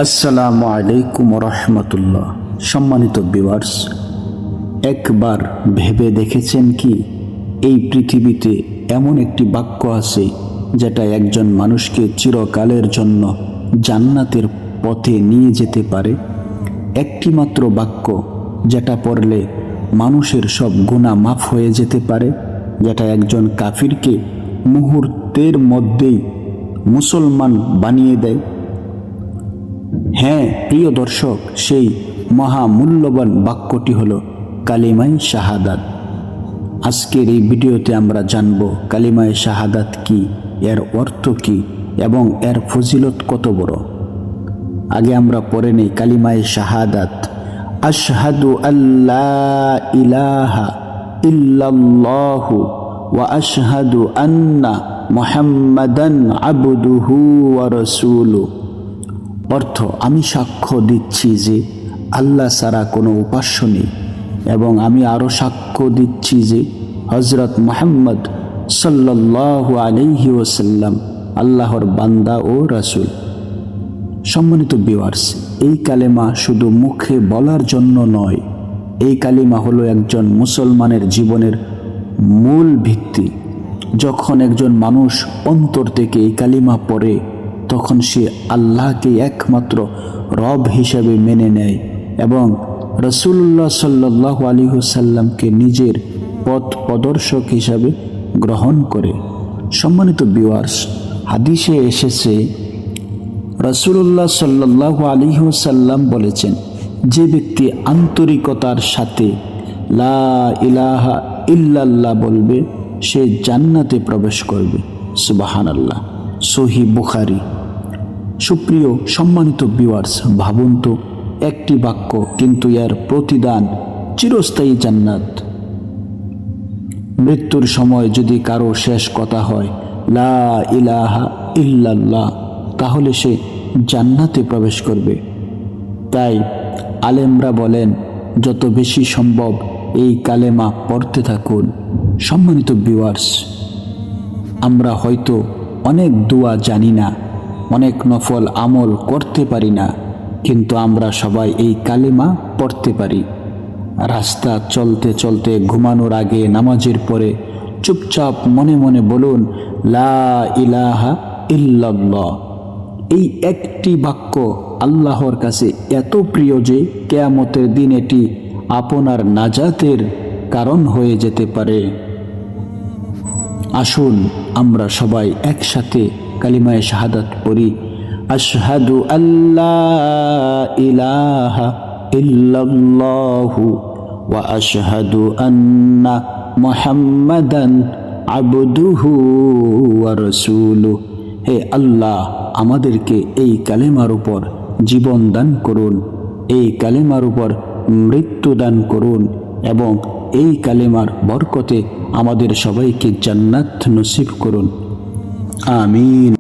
আসসালামু আলাইকুম রহমতুল্লাহ। সম্মানিত ভিউয়ার্স, একবার ভেবে দেখেছেন কি এই পৃথিবীতে এমন একটি বাক্য আছে যেটা একজন মানুষকে চিরকালের জন্য জান্নাতের পথে নিয়ে যেতে পারে? একটি মাত্র বাক্য যেটা পড়লে মানুষের সব গুনাহ মাফ হয়ে যেতে পারে, যেটা একজন কাফিরকে মুহূর্তের মধ্যেই মুসলমান বানিয়ে দেয়। হ্যাঁ প্রিয় দর্শক, সেই মহামূল্যবান বাক্যটি হলো কালিমায়ে শাহাদাত। আজকের এই ভিডিওতে আমরা জানব কালিমায়ে শাহাদাত কি, এর অর্থ কি এবং এর ফজিলত কত বড়। আগে আমরা পড়ে নেই কালিমায়ে শাহাদাত। আশহাদু আল্লা ইলাহা ইল্লাল্লাহু ওয়া আশহাদু আন্না মুহাম্মাদান আবদুহু ওয়া রাসূলুহু। অর্থ, আমি সাক্ষ্য দিচ্ছি যে আল্লাহ ছাড়া কোনো উপাস্য নেই এবং আমি আরও সাক্ষ্য দিচ্ছি যে হযরত মুহাম্মদ সাল্লাল্লাহু আলাইহি ওয়াসাল্লাম আল্লাহর বান্দা ও রাসূল। সম্মানিত ভিউয়ার্স, এই কালেমা শুধু মুখে বলার জন্য নয়, এই কালিমা হলো একজন মুসলমানের জীবনের মূল ভিত্তি। যখন একজন মানুষ অন্তর থেকে এই কালিমা পড়ে তখন সে আল্লাহকে একমাত্র রব হিসেবে মেনে নেয় এবং রাসূলুল্লাহ সাল্লাল্লাহু আলাইহি ওয়াসাল্লামকে নিজের পথ প্রদর্শক হিসাবে গ্রহণ করে। সম্মানিত ভিউয়ার্স, হাদিসে এসেছে রাসূলুল্লাহ সাল্লাল্লাহু আলাইহি ওয়াসাল্লাম বলেছেন, যে ব্যক্তি আন্তরিকতার সাথে লা ইলাহা ইল্লাল্লাহ বলবে সে জান্নাতে প্রবেশ করবে। সুবহানাল্লাহ। সহিহ বুখারী। সুপ্রিয় সম্মানিত ভিউয়ার্স, ভাবুন তো, একটি বাক্য কিন্তু এর প্রতিদান চিরস্থায়ী জান্নাত। মৃত্যুর সময় যদি কারো শেষ কথা হয় লা ইলাহা ইল্লাল্লাহ, তাহলে সে জান্নাতে প্রবেশ করবে। তাই আলেমরা বলেন যত বেশি সম্ভব এই কালেমা পড়তে থাকুন। সম্মানিত ভিউয়ার্স, আমরা হয়তো অনেক দোয়া জানি না, অনেক নফল আমল করতে পারি না, কিন্তু আমরা সবাই এই কালেমা পড়তে পারি। রাস্তা চলতে চলতে, ঘুমানোর আগে, নামাজের পরে চুপচাপ মনে মনে বলুন লা ইলাহা ইল্লাল্লাহ। এই একটি বাক্য আল্লাহর কাছে এত প্রিয় যে কিয়ামতের দিন এটি আপনার নাজাতের কারণ হয়ে যেতে পারে। আসুন আমরা সবাই একসাথে কালিমায়ে শাহাদাত পড়ি। আশহাদু আল্লা ইলাহা ইল্লাল্লাহু ওয়া আশহাদু আন্না মুহাম্মাদান আবদুহু ওয়া রাসূলুহু। হে আল্লাহ, আমাদেরকে এই কালেমার উপর জীবন দান করুন, এই কালেমার উপর মৃত্যু দান করুন এবং এই কালেমার বরকতে আমাদের সবাইকে জান্নাত নসিব করুন। আমিন।